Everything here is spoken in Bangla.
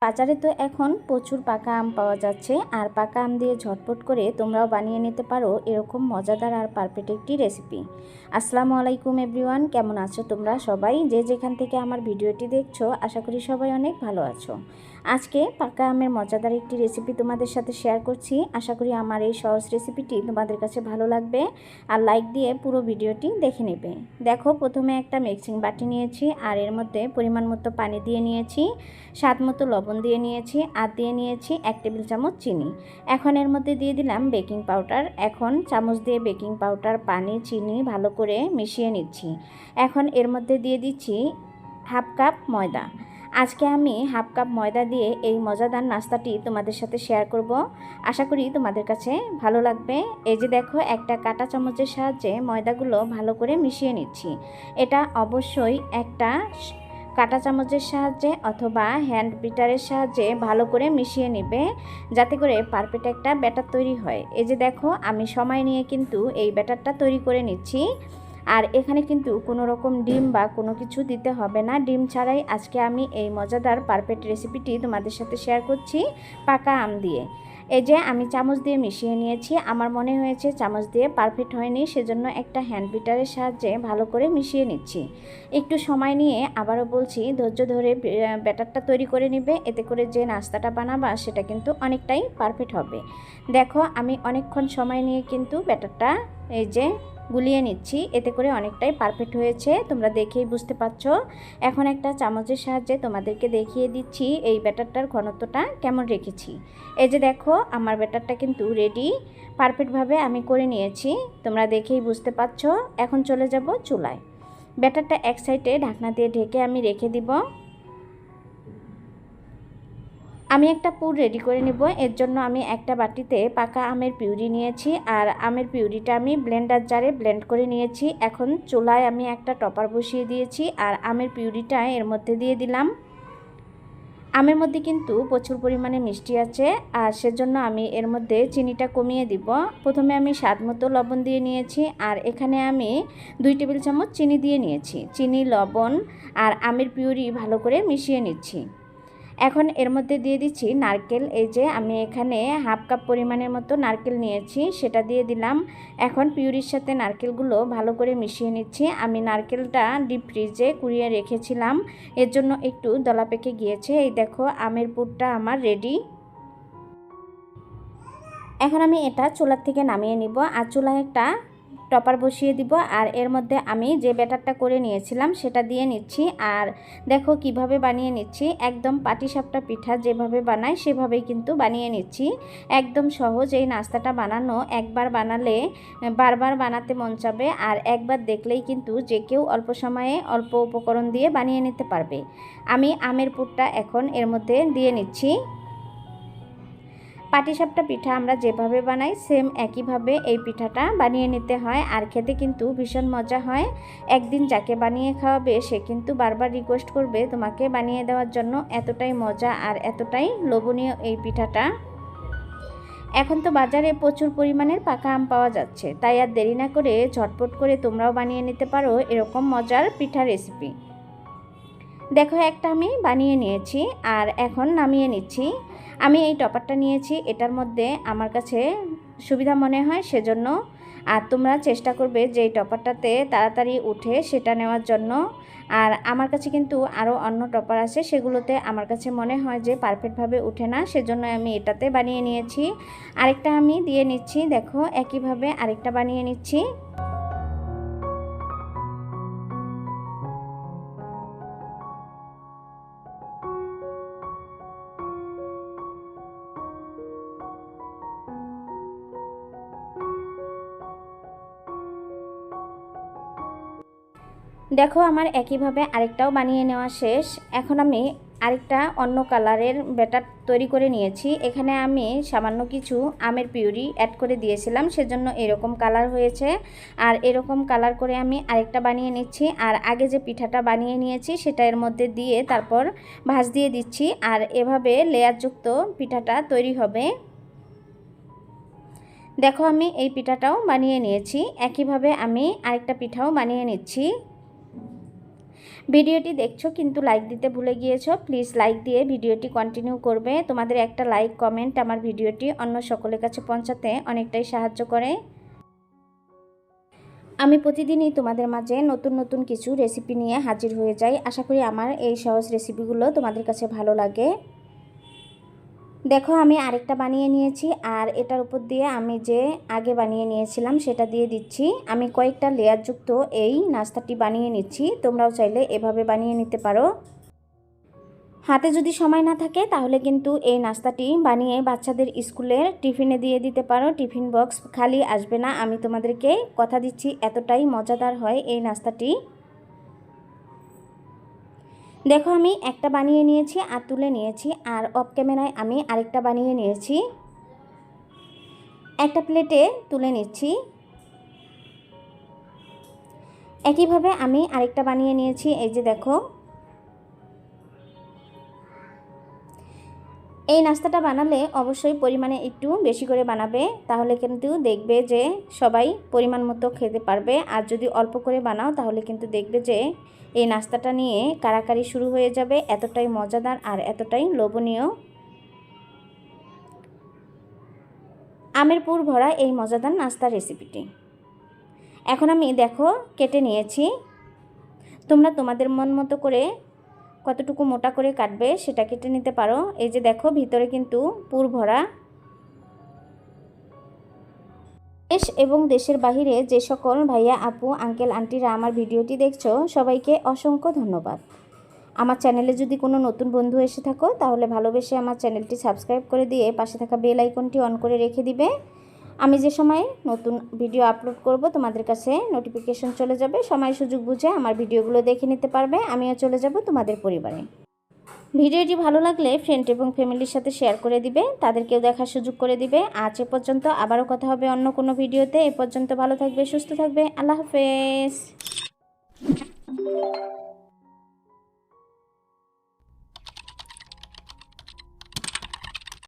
বাজারে তো এখন প্রচুর পাকা আম পাওয়া যাচ্ছে, আর পাকা আম দিয়ে ঝটপট করে তোমরাও বানিয়ে নিতে পারো এরকম মজাদার আর পারফেক্ট একটি রেসিপি। আসসালামু আলাইকুম এভরিওয়ান, কেমন আছো তোমরা সবাই? যে যেখান থেকে আমার ভিডিওটি দেখছো, আশা করি সবাই অনেক ভালো আছো। আজকে পাকা আমের মজাদার একটি রেসিপি তোমাদের সাথে শেয়ার করছি। আশা করি আমার এই সহজ রেসিপিটি তোমাদের কাছে ভালো লাগবে, আর লাইক দিয়ে পুরো ভিডিওটি দেখে নেবে। দেখো, প্রথমে একটা মিক্সিং বাটি নিয়েছি, আর এর মধ্যে পরিমাণ মতো পানি দিয়ে নিয়েছি, স্বাদ মতো লবণ দিয়ে নিয়েছি, আর দিয়ে নিয়েছি 1 টেবিল চামচ চিনি। এখন এর মধ্যে দিয়ে দিলাম বেকিং পাউডার। এখন চামচ দিয়ে বেকিং পাউডার, পানি, চিনি ভালো করে মিশিয়ে নিচ্ছি। এখন এর মধ্যে দিয়ে দিচ্ছি হাফ কাপ ময়দা। আজকে আমি হাফ কাপ ময়দা দিয়ে এই মজাদার নাস্তাটি তোমাদের সাথে শেয়ার করব। আশা করি তোমাদের কাছে ভালো লাগবে। এই যে দেখো, একটা কাঁটা চামচের সাহায্যে ময়দাগুলো ভালো করে মিশিয়ে নিচ্ছি। এটা অবশ্যই একটা কাঁটা চামচের সাহায্যে অথবা হ্যান্ড বিটারের সাহায্যে ভালো করে মিশিয়ে নেবে, যাতে করে পারফেক্ট একটা ব্যাটার তৈরি হয়। এই যে দেখো, আমি সময় নিয়ে কিন্তু এই ব্যাটারটা তৈরি করে নিচ্ছি। আর এখানে কিন্তু কোনো রকম ডিম বা কোনো কিছু দিতে হবে না। ডিম ছাড়াই আজকে আমি এই মজাদার পারফেক্ট রেসিপিটি তোমাদের সাথে শেয়ার করছি পাকা আম দিয়ে। এই যে আমি চামচ দিয়ে মিশিয়ে নিয়েছি। আমার মনে হয়েছে চামচ দিয়ে পারফেক্ট হয়নি, সেজন্য একটা হ্যান্ড বিটারের সাহায্যে ভালো করে মিশিয়ে নিচ্ছি। একটু সময় নিয়ে, আবারও বলছি, ধৈর্য ধরে ব্যাটারটা তৈরি করে নেবে। এতে করে যে নাস্তাটা বানাবা সেটা কিন্তু অনেকটাই পারফেক্ট হবে। দেখো, আমি অনেকক্ষণ সময় নিয়ে কিন্তু ব্যাটারটা এই যে গুলিয়ে নিচ্ছি। এতে করে অনেকটাই পারফেক্ট হয়েছে, তোমরা দেখেই বুঝতে পারছো। এখন একটা চামচের সাহায্যে তোমাদেরকে দেখিয়ে দিচ্ছি এই ব্যাটারটার ঘনত্বটা কেমন রেখেছি। এই যে দেখো, আমার ব্যাটারটা কিন্তু রেডি, পারফেক্টভাবে আমি করে নিয়েছি, তোমরা দেখেই বুঝতে পারছো। এখন চলে যাব চুলায়। ব্যাটারটা এক সাইডে ঢাকনা দিয়ে ঢেকে আমি রেখে দিব। আমি একটা পুর রেডি করে নেব। এর জন্য আমি একটা বাটিতে পাকা আমের পিউরি নিয়েছি, আর আমের পিউরিটা আমি ব্লেন্ডার জারে ব্লেন্ড করে নিয়েছি। এখন চুলায় আমি একটা টপার বসিয়ে দিয়েছি, আর আমের পিউরিটা এর মধ্যে দিয়ে দিলাম। আমের মধ্যে কিন্তু প্রচুর পরিমাণে মিষ্টি আছে, আর সেজন্য আমি এর মধ্যে চিনিটা কমিয়ে দিব। প্রথমে আমি স্বাদ মতো লবণ দিয়ে নিয়েছি, আর এখানে আমি 2 টেবিল চামচ চিনি দিয়ে নিয়েছি। চিনি, লবণ আর আমের পিউরি ভালো করে মিশিয়ে নিচ্ছি। এখন এর মধ্যে দিয়ে দিচ্ছি নারকেল। এই যে আমি এখানে হাফ কাপ পরিমাণের মতো নারকেল নিয়েছি, সেটা দিয়ে দিলাম। এখন পিউরির সাথে নারকেলগুলো ভালো করে মিশিয়ে নিচ্ছি। আমি নারকেলটা ডিপ ফ্রিজে কুড়িয়ে রেখেছিলাম, এর জন্য একটু দলা পেকে গিয়েছে। এই দেখো, আমের পুরটা আমার রেডি। এখন আমি এটা চুলার থেকে নামিয়ে নিব, আর চুলায় একটা টপার বসিয়ে দিব, আর এর মধ্যে আমি যে ব্যাটারটা করে নিয়েছিলাম সেটা দিয়ে নিচ্ছি। আর দেখো কিভাবে বানিয়ে নিচ্ছি, একদম পাটিসাপটা পিঠা যেভাবে বানায় সেভাবেই কিন্তু বানিয়ে নিচ্ছি। একদম সহজ এই নাস্তাটা বানানো, একবার বানালে বারবার বানাতে মন চাবে, আর একবার দেখলেই কিন্তু যে কেউ অল্প সময়ে অল্প উপকরণ দিয়ে বানিয়ে নিতে পারবে। আমি আমের পুরটা এখন এর মধ্যে দিয়ে নিচ্ছি। পাটিসাপটা পিঠা আমরা যেভাবে বানাই সেম একইভাবে এই পিঠাটা বানিয়ে নিতে হয়, আর খেতে কিন্তু ভীষণ মজা হয়। একদিন যাকে বানিয়ে খাওয়াবে সে কিন্তু বারবার রিকোয়েস্ট করবে তোমাকে বানিয়ে দেওয়ার জন্য। এতটাই মজা আর এতটাই লোভনীয় এই পিঠাটা। এখন তো বাজারে প্রচুর পরিমাণের পাকা আম পাওয়া যাচ্ছে, তাই আর দেরি না করে ঝটপট করে তোমরাও বানিয়ে নিতে পারো এরকম মজার পিঠা রেসিপি। দেখো, একটা আমি বানিয়ে নিয়েছি, আর এখন নামিয়ে নিচ্ছি। আমি এই টপারটা নিয়েছি, এটার মধ্যে আমার কাছে সুবিধা মনে হয় সেজন্য। আর তোমরা চেষ্টা করবে যে এই টপারটাতে তাড়াতাড়ি উঠে সেটা নেওয়ার জন্য। আর আমার কাছে কিন্তু আরও অন্য টপার আছে, সেগুলোতে আমার কাছে মনে হয় যে পারফেক্টভাবে উঠে না, সেজন্য আমি এটাতে বানিয়ে নিয়েছি। আরেকটা আমি দিয়ে নিচ্ছি। দেখো, একইভাবে আরেকটা বানিয়ে নিচ্ছি। দেখো, আমার একইভাবে আরেকটাও বানিয়ে নেওয়া শেষ। এখন আমি আরেকটা অন্য কালারের ব্যাটার তৈরি করে নিয়েছি। এখানে আমি সামান্য কিছু আমের পিউরি অ্যাড করে দিয়েছিলাম, সেজন্য এরকম কালার হয়েছে। আর এরকম কালার করে আমি আরেকটা বানিয়ে নিচ্ছি। আর আগে যে পিঠাটা বানিয়ে নিয়েছি সেটা এর মধ্যে দিয়ে তারপর ভাঁজ দিয়ে দিচ্ছি, আর এভাবে লেয়ারযুক্ত পিঠাটা তৈরি হবে। দেখো, আমি এই পিঠাটাও বানিয়ে নিয়েছি। একইভাবে আমি আরেকটা পিঠাও বানিয়ে নিচ্ছি। ভিডিওটি দেখছো কিন্তু লাইক দিতে ভুলে গিয়েছো, প্লিজ লাইক দিয়ে ভিডিওটি কন্টিনিউ করবে। তোমাদের একটা লাইক কমেন্ট আমার ভিডিওটি অন্য সকলের কাছে পৌঁছাতে অনেকটাই সাহায্য করে। আমি প্রতিদিনই তোমাদের মাঝে নতুন নতুন কিছু রেসিপি নিয়ে হাজির হয়ে যাই। আশা করি আমার এই সহজ রেসিপিগুলো তোমাদের কাছে ভালো লাগে। দেখো আমি আরেকটা বানিয়ে নিয়েছি, আর এটার উপর দিয়ে আমি যে আগে বানিয়ে নিয়েছিলাম সেটা দিয়ে দিচ্ছি। আমি কয়েকটা লেয়ারযুক্ত এই নাস্তাটি বানিয়ে নিচ্ছি, তোমরাও চাইলে এভাবে বানিয়ে নিতে পারো। হাতে যদি সময় না থাকে তাহলে কিন্তু এই নাস্তাটি বানিয়ে বাচ্চাদের স্কুলের টিফিনে দিয়ে দিতে পারো। টিফিন বক্স খালি আসবে না, আমি তোমাদেরকে কথা দিচ্ছি, এতটাই মজাদার হয় এই নাস্তাটি। দেখো আমি একটা বানিয়ে নিয়েছি আর তুলে নিয়েছি, আর অফ ক্যামেরায় আমি আরেকটা বানিয়ে নিয়েছি। একটা প্লেটে তুলে নিচ্ছি। একইভাবে আমি আরেকটা বানিয়ে নিয়েছি, এই যে দেখো। এই নাস্তাটা বানালে অবশ্যই পরিমাণে একটু বেশি করে বানাবে, তাহলে কিন্তু দেখবে যে সবাই পরিমাণ মতো খেতে পারবে। আর যদি অল্প করে বানাও তাহলে কিন্তু দেখবে যে এই নাস্তাটা নিয়ে কাড়াকাড়ি শুরু হয়ে যাবে। এতটাই মজাদার আর এতটাই লোভনীয়। আমের পুর ভরা এই মজাদার নাস্তার রেসিপিটি এখন আমি দেখো কেটে নিয়েছি। তোমরা তোমাদের মন মতো করে কতটুকু মোটা করে কাটবে সেটা কেটে নিতে পারো। এই যে দেখো ভিতরে কিন্তু পুর ভরা। দেশ এবং দেশের বাহিরে যে সকল ভাইয়া আপু আঙ্কেল আন্টিরা আমার ভিডিওটি দেখছো সবাইকে অসংখ্য ধন্যবাদ। আমার চ্যানেলে যদি কোনো নতুন বন্ধু এসে থাকো তাহলে ভালোবেসে আমার চ্যানেলটি সাবস্ক্রাইব করে দিয়ে পাশে থাকা বেল আইকনটি অন করে রেখে দিবে। আমি যে সময় নতুন ভিডিও আপলোড করব তোমাদের কাছে নোটিফিকেশন চলে যাবে। সময় সুযোগ বুঝে আমার ভিডিওগুলো দেখে নিতে পারবে, আমিও চলে যাব তোমাদের পরিবারে। ভিডিওটি ভালো লাগলে ফ্রেন্ড এবং ফ্যামিলির সাথে শেয়ার করে দিবে, তাদেরকেও দেখার সুযোগ করে দিবে। আজ এ পর্যন্ত, আবারও কথা হবে অন্য কোনো ভিডিওতে। এ পর্যন্ত ভালো থাকবে, সুস্থ থাকবে। আল্লাহ হাফেজ।